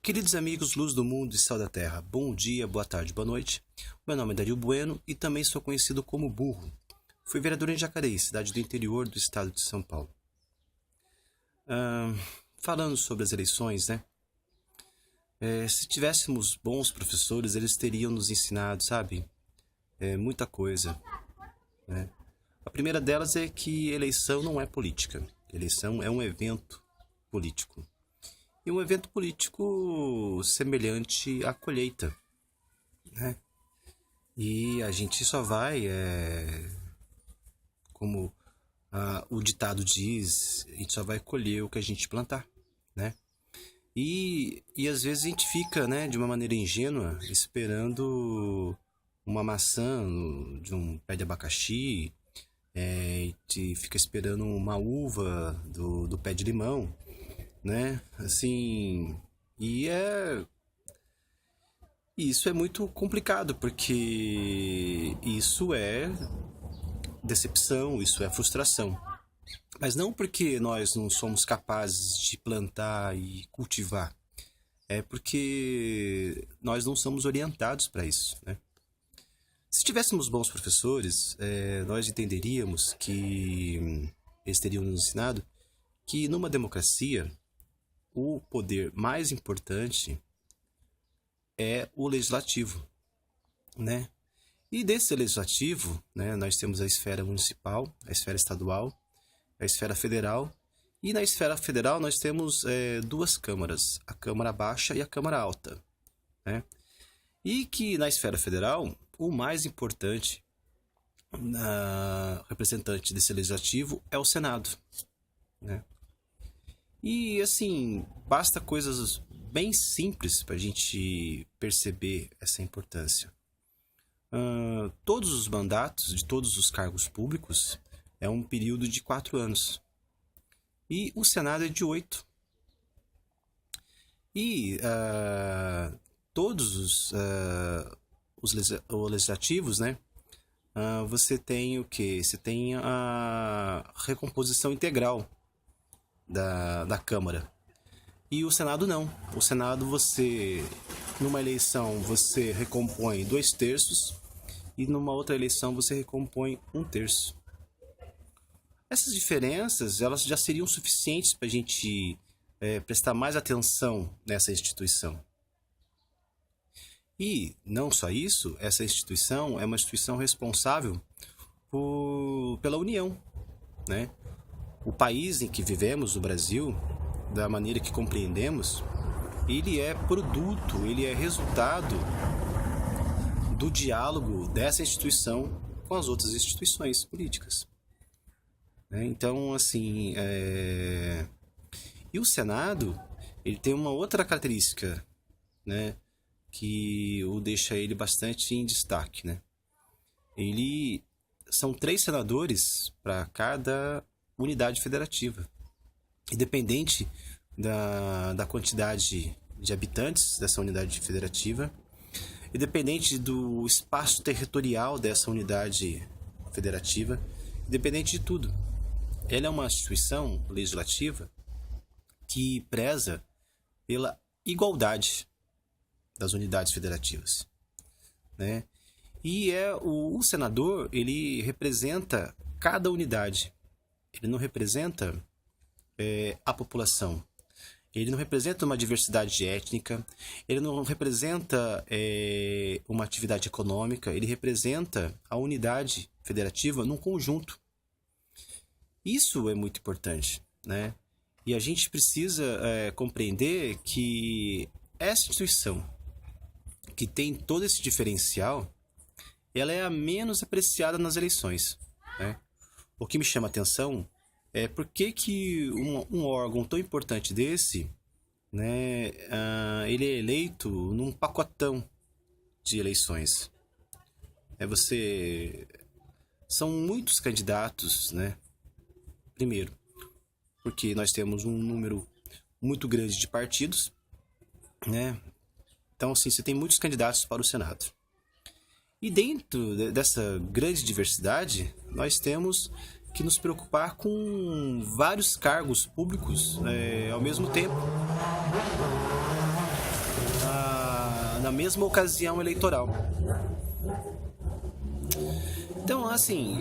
Queridos amigos, luz do mundo e sal da terra, bom dia, boa tarde, boa noite. Meu nome é Dario Bueno e também sou conhecido como Burro. Fui vereador em Jacareí, cidade do interior do estado de São Paulo. Falando sobre as eleições, né? Se tivéssemos bons professores, eles teriam nos ensinado, sabe? Muita coisa, né? A primeira delas é que eleição não é política. Eleição é um evento político. E um evento político semelhante à colheita, né? E a gente só vai, como o ditado diz, a gente só vai colher o que a gente plantar, né? E às vezes a gente fica, né, de uma maneira ingênua, esperando uma maçã de um pé de abacaxi, e fica esperando uma uva do pé de limão, né? Assim, isso é muito complicado, porque isso é decepção, isso é frustração. Mas não porque nós não somos capazes de plantar e cultivar, é porque nós não somos orientados para isso, né? Se tivéssemos bons professores, nós entenderíamos que eles teriam nos ensinado que numa democracia o poder mais importante é o legislativo, né? E desse legislativo, né, nós temos a esfera municipal, a esfera estadual, a esfera federal. E na esfera federal nós temos duas câmaras, a Câmara Baixa e a Câmara Alta, né? E que na esfera federal, o mais importante representante desse legislativo é o Senado, né? E assim, basta coisas bem simples para a gente perceber essa importância. Todos os mandatos de todos os cargos públicos é um período de 4 anos. E o Senado é de 8. E todos os legislativos, né? Você tem o quê? Você tem a recomposição integral da Câmara. E o Senado não. O Senado, numa eleição, você recompõe 2/3 e numa outra eleição você recompõe 1/3. Essas diferenças, elas já seriam suficientes para a gente prestar mais atenção nessa instituição. E não só isso, essa instituição é uma instituição responsável pela União, né? O país em que vivemos, o Brasil, da maneira que compreendemos, ele é produto, ele é resultado do diálogo dessa instituição com as outras instituições políticas. Então, assim, e o Senado, ele tem uma outra característica, né, que o deixa ele bastante em destaque, né? São 3 senadores para cada unidade federativa. Independente da quantidade de habitantes dessa unidade federativa, independente do espaço territorial dessa unidade federativa, independente de tudo. Ela é uma instituição legislativa que preza pela igualdade das unidades federativas, né? E o senador, ele representa cada unidade. Ele não representa a população. Ele não representa uma diversidade étnica. Ele não representa uma atividade econômica. Ele representa a unidade federativa num conjunto. Isso é muito importante, né? E a gente precisa compreender que essa instituição, que tem todo esse diferencial, ela é a menos apreciada nas eleições, né? O que me chama a atenção é por que um órgão tão importante desse, né, ele é eleito num pacotão de eleições. São muitos candidatos, né? Primeiro, porque nós temos um número muito grande de partidos, né? Então, assim, você tem muitos candidatos para o Senado. E dentro dessa grande diversidade, nós temos que nos preocupar com vários cargos públicos ao mesmo tempo. mesma ocasião eleitoral. Então, assim,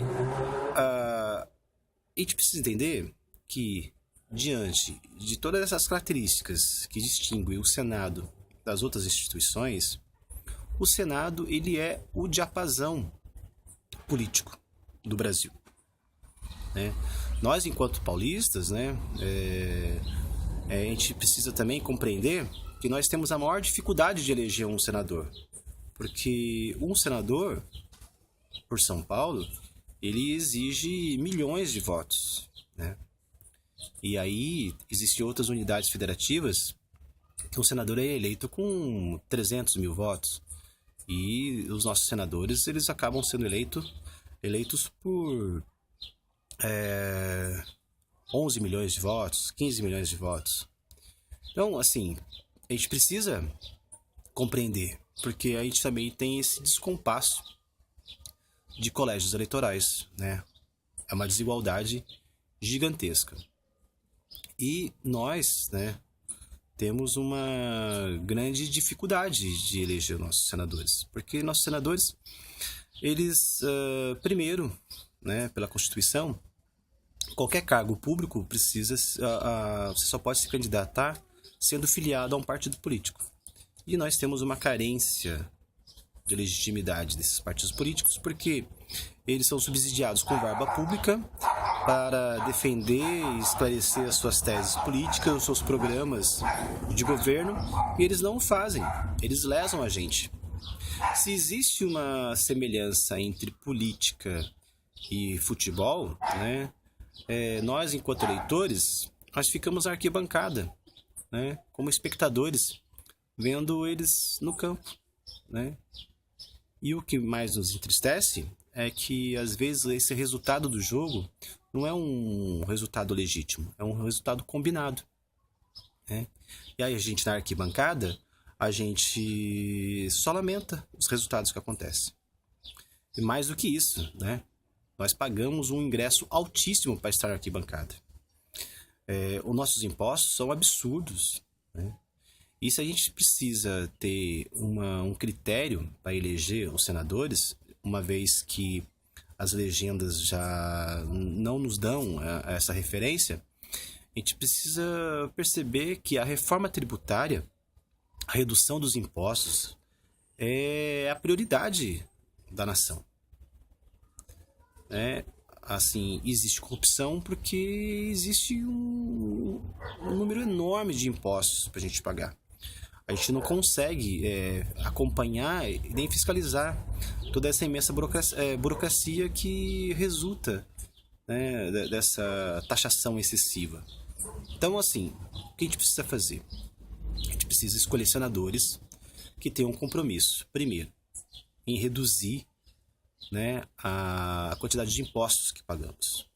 a gente precisa entender que, diante de todas essas características que distinguem o Senado das outras instituições, o Senado ele é o diapasão político do Brasil, né? Nós, enquanto paulistas, né, a gente precisa também compreender que nós temos a maior dificuldade de eleger um senador, porque um senador, por São Paulo, ele exige milhões de votos, né? E aí existem outras unidades federativas que um senador é eleito com 300 mil votos. E os nossos senadores, eles acabam sendo eleitos por 11 milhões de votos, 15 milhões de votos. Então, assim, a gente precisa compreender, porque a gente também tem esse descompasso de colégios eleitorais, né? É uma desigualdade gigantesca. E nós, né, temos uma grande dificuldade de eleger nossos senadores, porque nossos senadores, eles, primeiro, né, pela Constituição, qualquer cargo público precisa, você só pode se candidatar sendo filiado a um partido político. E nós temos uma carência de legitimidade desses partidos políticos, porque eles são subsidiados com verba pública para defender e esclarecer as suas teses políticas, os seus programas de governo, e eles não o fazem, eles lesam a gente. Se existe uma semelhança entre política e futebol, né, nós, enquanto eleitores, nós ficamos na arquibancada, né, como espectadores, vendo eles no campo, né? E o que mais nos entristece é que, às vezes, esse resultado do jogo não é um resultado legítimo, é um resultado combinado, né? E aí a gente, na arquibancada, a gente só lamenta os resultados que acontecem. E mais do que isso, né? Nós pagamos um ingresso altíssimo para estar na arquibancada. Os nossos impostos são absurdos, né? E se a gente precisa ter um critério para eleger os senadores, uma vez que as legendas já não nos dão essa referência, a gente precisa perceber que a reforma tributária, a redução dos impostos, é a prioridade da nação. Assim, existe corrupção porque existe um número enorme de impostos para a gente pagar. A gente não consegue acompanhar e nem fiscalizar toda essa imensa burocracia que resulta, né, dessa taxação excessiva. Então, assim, o que a gente precisa fazer? A gente precisa escolher senadores que tenham um compromisso, primeiro, em reduzir, né, a quantidade de impostos que pagamos.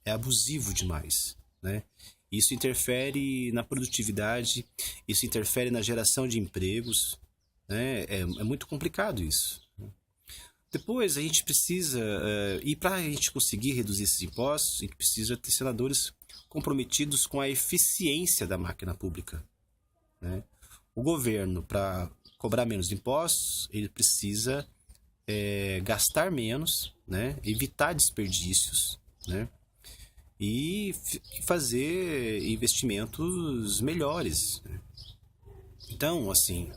É abusivo demais, né? Isso interfere na produtividade, isso interfere na geração de empregos, né? É muito complicado isso. Depois a gente precisa, e para a gente conseguir reduzir esses impostos, a gente precisa ter senadores comprometidos com a eficiência da máquina pública, né? O governo, para cobrar menos impostos, ele precisa gastar menos, né? Evitar desperdícios, né? E fazer investimentos melhores. Então, assim,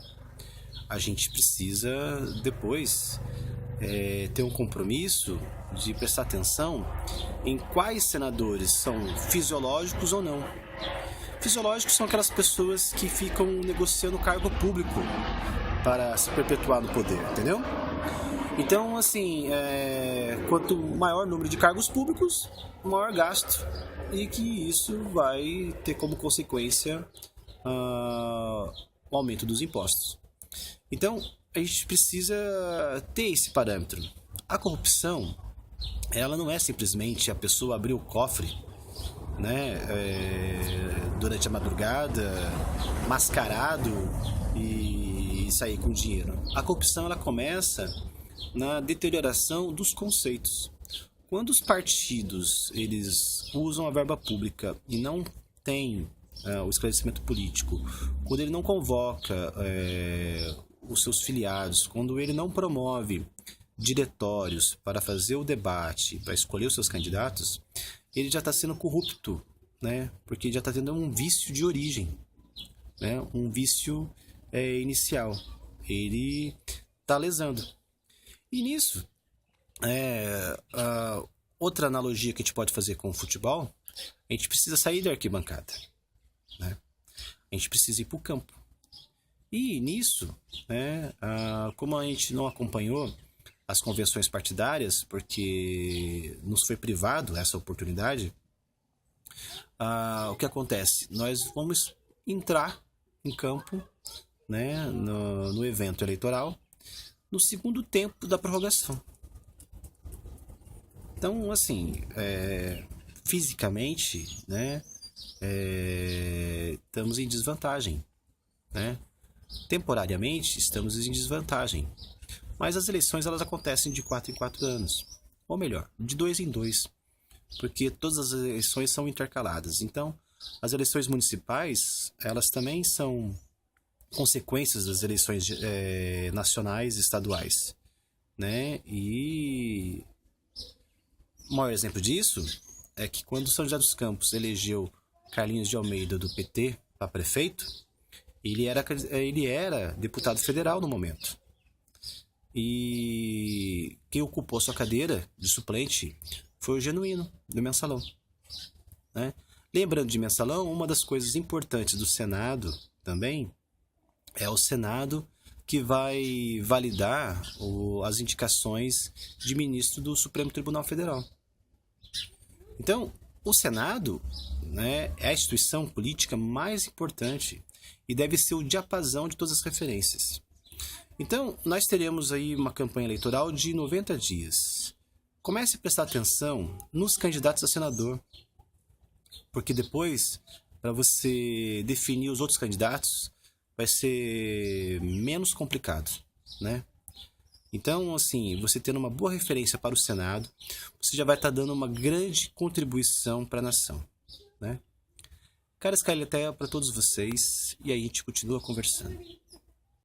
a gente precisa depois ter um compromisso de prestar atenção em quais senadores são fisiológicos ou não. Fisiológicos são aquelas pessoas que ficam negociando cargo público para se perpetuar no poder, entendeu? Então, assim, quanto maior número de cargos públicos, maior gasto, e que isso vai ter como consequência o aumento dos impostos. Então, a gente precisa ter esse parâmetro. A corrupção, ela não é simplesmente a pessoa abrir o cofre, né, durante a madrugada, mascarado e sair com dinheiro. A corrupção, ela começa na deterioração dos conceitos. Quando os partidos eles usam a verba pública e não tem o esclarecimento político, quando ele não convoca os seus filiados, quando ele não promove diretórios para fazer o debate, para escolher os seus candidatos, ele já está sendo corrupto, né? Porque já está tendo um vício de origem, né? Um vício inicial. Ele está lesando. E nisso, outra analogia que a gente pode fazer com o futebol, a gente precisa sair da arquibancada, né? A gente precisa ir para o campo. E nisso, né, como a gente não acompanhou as convenções partidárias, porque nos foi privado essa oportunidade, o que acontece? Nós vamos entrar em campo, né, no evento eleitoral no segundo tempo da prorrogação. Então, assim, fisicamente, né, estamos em desvantagem, né? Temporariamente, estamos em desvantagem. Mas as eleições elas acontecem de 4 em 4 anos. Ou melhor, de 2 em 2. Porque todas as eleições são intercaladas. Então, as eleições municipais, elas também são consequências das eleições nacionais e estaduais, né? E o maior exemplo disso é que quando São José dos Campos elegeu Carlinhos de Almeida do PT para prefeito, ele era deputado federal no momento. E quem ocupou sua cadeira de suplente foi o Genuíno, do Mensalão, né? Lembrando de Mensalão, uma das coisas importantes do Senado também é o Senado que vai validar as indicações de ministro do Supremo Tribunal Federal. Então, o Senado, né, é a instituição política mais importante e deve ser o diapasão de todas as referências. Então, nós teremos aí uma campanha eleitoral de 90 dias. Comece a prestar atenção nos candidatos a senador, porque depois, para você definir os outros candidatos, vai ser menos complicado, né? Então, assim, você tendo uma boa referência para o Senado, você já vai estar dando uma grande contribuição para a nação, né? Caras Caeteia para todos vocês, e aí a gente continua conversando.